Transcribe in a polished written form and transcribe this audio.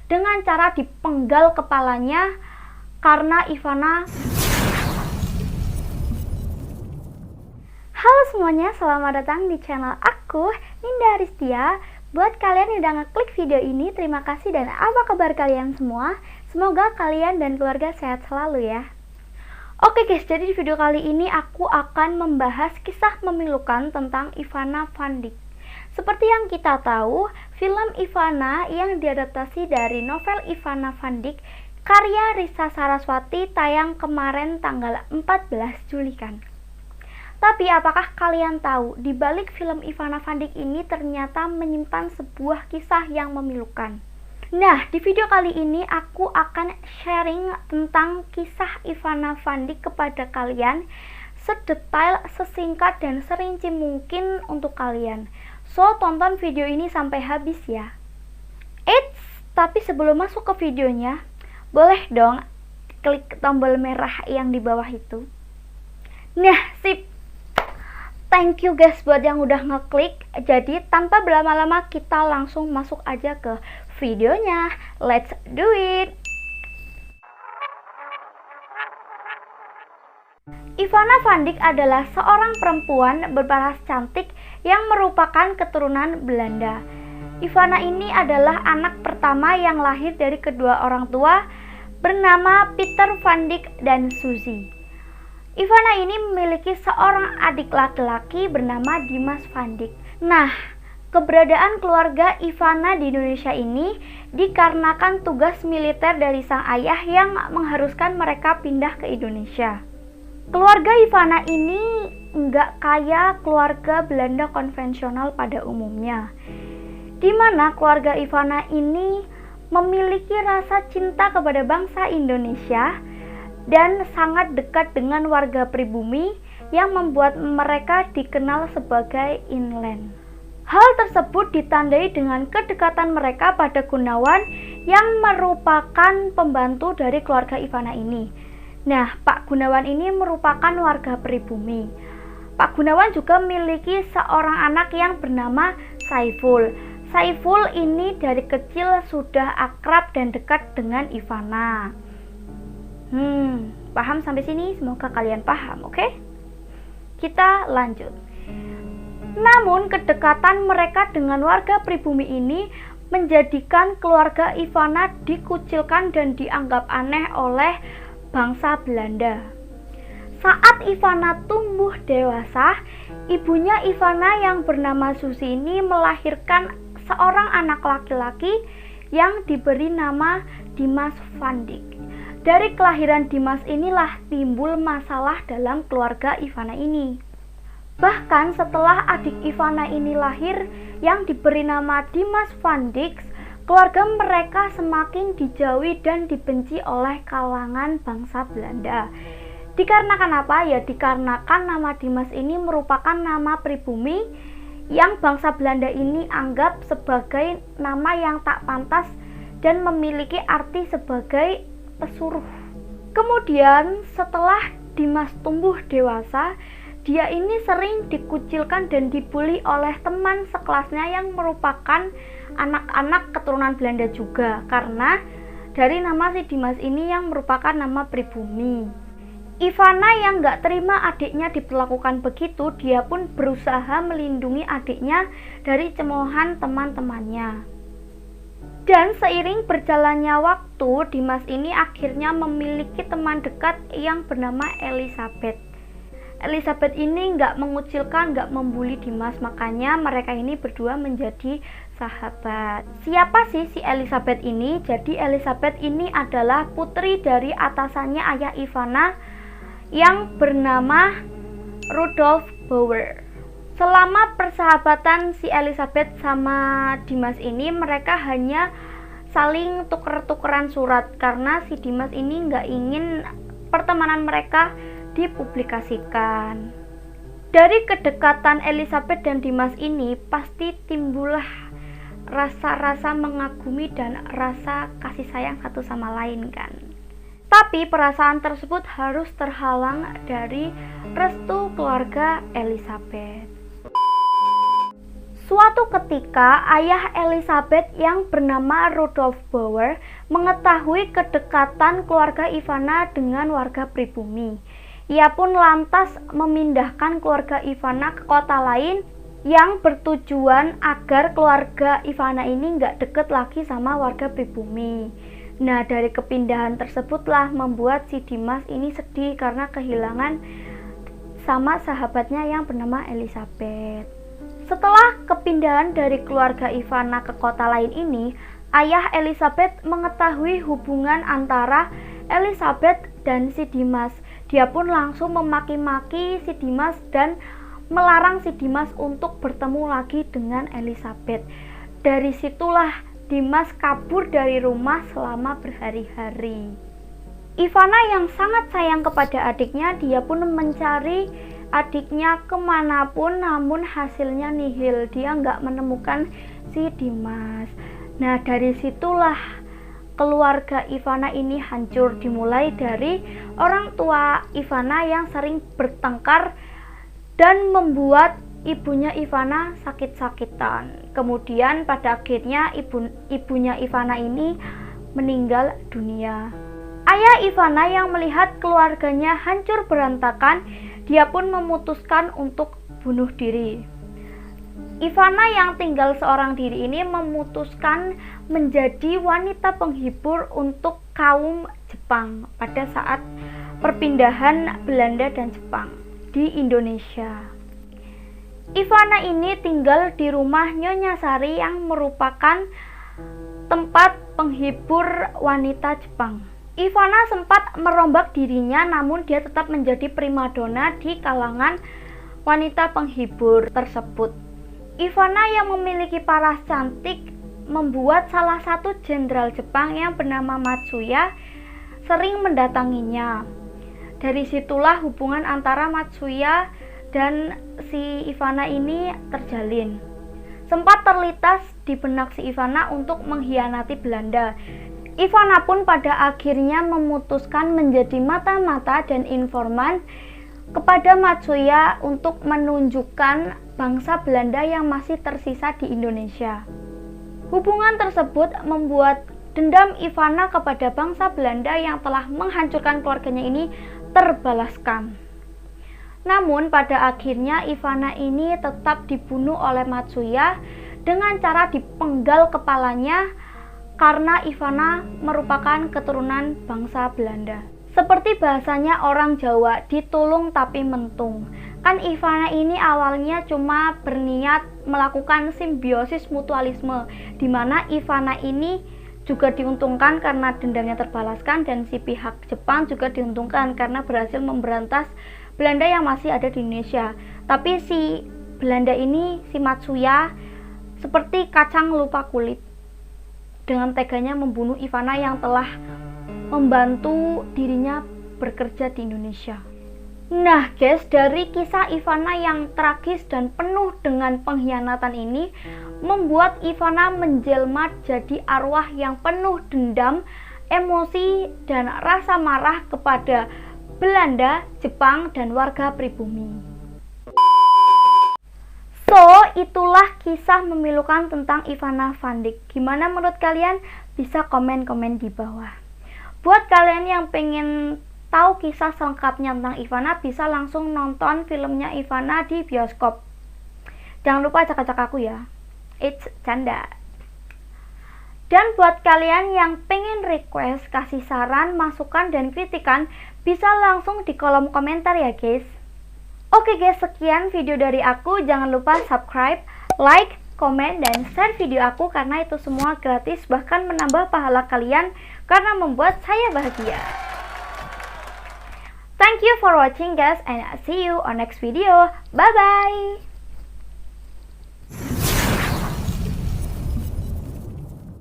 dengan cara dipenggal kepalanya karena Ivana. Halo semuanya, selamat datang di channel aku, Ninda Aristia. Buat kalian yang udah ngeklik video ini, terima kasih dan apa kabar kalian semua? Semoga kalian dan keluarga sehat selalu ya. Oke guys, jadi di video kali ini aku akan membahas kisah memilukan tentang Ivana Van Dijk. Seperti yang kita tahu, film Ivana yang diadaptasi dari novel Ivana Van Dijk karya Risa Saraswati tayang kemarin tanggal 14 Juli kan. Tapi apakah kalian tahu di balik film Ivana Van Dijk ini ternyata menyimpan sebuah kisah yang memilukan? Nah, di video kali ini aku akan sharing tentang kisah Ivana Van Dijk kepada kalian sedetail, sesingkat, dan serinci mungkin untuk kalian. So, tonton video ini sampai habis ya. Eits, tapi sebelum masuk ke videonya, boleh dong klik tombol merah yang di bawah itu. Nah, sip. Thank you guys buat yang udah ngeklik. Jadi tanpa berlama-lama kita langsung masuk aja ke videonya. Let's do it. Ivana Van Dijk adalah seorang perempuan berparas cantik yang merupakan keturunan Belanda. Ivana ini adalah anak pertama yang lahir dari kedua orang tua bernama Pieter Van Dijk dan Suzy. Ivana ini memiliki seorang adik laki-laki bernama Dimas Van Dijk. Nah, keberadaan keluarga Ivana di Indonesia ini dikarenakan tugas militer dari sang ayah yang mengharuskan mereka pindah ke Indonesia. Keluarga Ivana ini nggak kaya keluarga Belanda konvensional pada umumnya, di mana keluarga Ivana ini memiliki rasa cinta kepada bangsa Indonesia dan sangat dekat dengan warga pribumi yang membuat mereka dikenal sebagai inland. Hal tersebut ditandai dengan kedekatan mereka pada Gunawan yang merupakan pembantu dari keluarga Ivana ini. Nah, Pak Gunawan ini merupakan warga pribumi. Pak Gunawan juga memiliki seorang anak yang bernama Saiful. Saiful ini dari kecil sudah akrab dan dekat dengan Ivana. Paham sampai sini? Semoga kalian paham, oke? Kita lanjut. Namun, kedekatan mereka dengan warga pribumi ini menjadikan keluarga Ivana dikucilkan dan dianggap aneh oleh bangsa Belanda. Saat Ivana tumbuh dewasa, ibunya Ivana yang bernama Suzy ini melahirkan seorang anak laki-laki yang diberi nama Dimas Van Dijk. Dari kelahiran Dimas inilah timbul masalah dalam keluarga Ivana ini. Bahkan setelah adik Ivana ini lahir yang diberi nama Dimas Van Dijk, keluarga mereka semakin dijauhi dan dibenci oleh kalangan bangsa Belanda. Dikarenakan apa? Ya dikarenakan nama Dimas ini merupakan nama pribumi yang bangsa Belanda ini anggap sebagai nama yang tak pantas dan memiliki arti sebagai pesuruh. Kemudian setelah Dimas tumbuh dewasa, dia ini sering dikucilkan dan dibully oleh teman sekelasnya yang merupakan anak-anak keturunan Belanda juga, karena dari nama si Dimas ini yang merupakan nama pribumi. Ivana yang gak terima adiknya diperlakukan begitu, dia pun berusaha melindungi adiknya dari cemoohan teman-temannya. Dan seiring berjalannya waktu, Dimas ini akhirnya memiliki teman dekat yang bernama Elizabeth. Elizabeth ini nggak mengucilkan, nggak membuli Dimas, makanya mereka ini berdua menjadi sahabat. Siapa sih si Elizabeth ini? Jadi Elizabeth ini adalah putri dari atasannya ayah Ivana yang bernama Rudolf Bauer. Selama persahabatan si Elizabeth sama Dimas ini, mereka hanya saling tuker-tukeran surat karena si Dimas ini nggak ingin pertemanan mereka dipublikasikan. Dari kedekatan Elizabeth dan Dimas ini pasti timbullah rasa-rasa mengagumi dan rasa kasih sayang satu sama lain kan. Tapi perasaan tersebut harus terhalang dari restu keluarga Elizabeth. Suatu ketika, ayah Elizabeth yang bernama Rudolf Bauer mengetahui kedekatan keluarga Ivana dengan warga pribumi. Ia pun lantas memindahkan keluarga Ivana ke kota lain yang bertujuan agar keluarga Ivana ini nggak deket lagi sama warga pribumi. Nah, dari kepindahan tersebutlah membuat si Dimas ini sedih karena kehilangan sama sahabatnya yang bernama Elizabeth. Setelah kepindahan dari keluarga Ivana ke kota lain ini, ayah Elizabeth mengetahui hubungan antara Elizabeth dan si Dimas. Dia pun langsung memaki-maki si Dimas dan melarang si Dimas untuk bertemu lagi dengan Elizabeth. Dari situlah Dimas kabur dari rumah selama berhari-hari. Ivana yang sangat sayang kepada adiknya, dia pun mencari adiknya kemanapun, namun hasilnya nihil. Dia nggak menemukan si Dimas. Nah, dari situlah keluarga Ivana ini hancur. Dimulai dari orang tua Ivana yang sering bertengkar dan membuat ibunya Ivana sakit-sakitan. Kemudian pada akhirnya ibunya Ivana ini meninggal dunia. Ayah Ivana yang melihat keluarganya hancur berantakan, dia pun memutuskan untuk bunuh diri. Ivana yang tinggal seorang diri ini memutuskan menjadi wanita penghibur untuk kaum Jepang pada saat perpindahan Belanda dan Jepang di Indonesia. Ivana ini tinggal di rumah Nyonya Sari yang merupakan tempat penghibur wanita Jepang. Ivana sempat merombak dirinya, namun dia tetap menjadi primadona di kalangan wanita penghibur tersebut. Ivana yang memiliki paras cantik membuat salah satu jenderal Jepang yang bernama Matsuya sering mendatanginya. Dari situlah hubungan antara Matsuya dan si Ivana ini terjalin. Sempat terlintas di benak si Ivana untuk mengkhianati Belanda. Ivana pun pada akhirnya memutuskan menjadi mata-mata dan informan kepada Matsuya untuk menunjukkan bangsa Belanda yang masih tersisa di Indonesia. Hubungan tersebut membuat dendam Ivana kepada bangsa Belanda yang telah menghancurkan keluarganya ini terbalaskan. Namun pada akhirnya Ivana ini tetap dibunuh oleh Matsuya dengan cara dipenggal kepalanya karena Ivana merupakan keturunan bangsa Belanda. Seperti bahasanya orang Jawa, ditulung tapi mentung. Kan Ivana ini awalnya cuma berniat melakukan simbiosis mutualisme, di mana Ivana ini juga diuntungkan karena dendamnya terbalaskan, dan si pihak Jepang juga diuntungkan karena berhasil memberantas Belanda yang masih ada di Indonesia. Tapi si Belanda ini, si Matsuya, seperti kacang lupa kulit, dengan teganya membunuh Ivana yang telah membantu dirinya bekerja di Indonesia. Nah guys, dari kisah Ivana yang tragis dan penuh dengan pengkhianatan ini membuat Ivana menjelma jadi arwah yang penuh dendam, emosi, dan rasa marah kepada Belanda, Jepang, dan warga pribumi. So, itulah kisah memilukan tentang Ivana van Dijk. Gimana menurut kalian? Bisa komen-komen di bawah. Buat kalian yang pengen tahu kisah selengkapnya tentang Ivana, bisa langsung nonton filmnya Ivana di bioskop. Jangan lupa ajak-ajak aku ya. It's canda. Dan buat kalian yang pengen request, kasih saran, masukan, dan kritikan, bisa langsung di kolom komentar ya guys. Oke guys, sekian video dari aku. Jangan lupa subscribe, like, komen, dan share video aku karena itu semua gratis, bahkan menambah pahala kalian karena membuat saya bahagia. Thank you for watching guys, and see you on next video. Bye bye.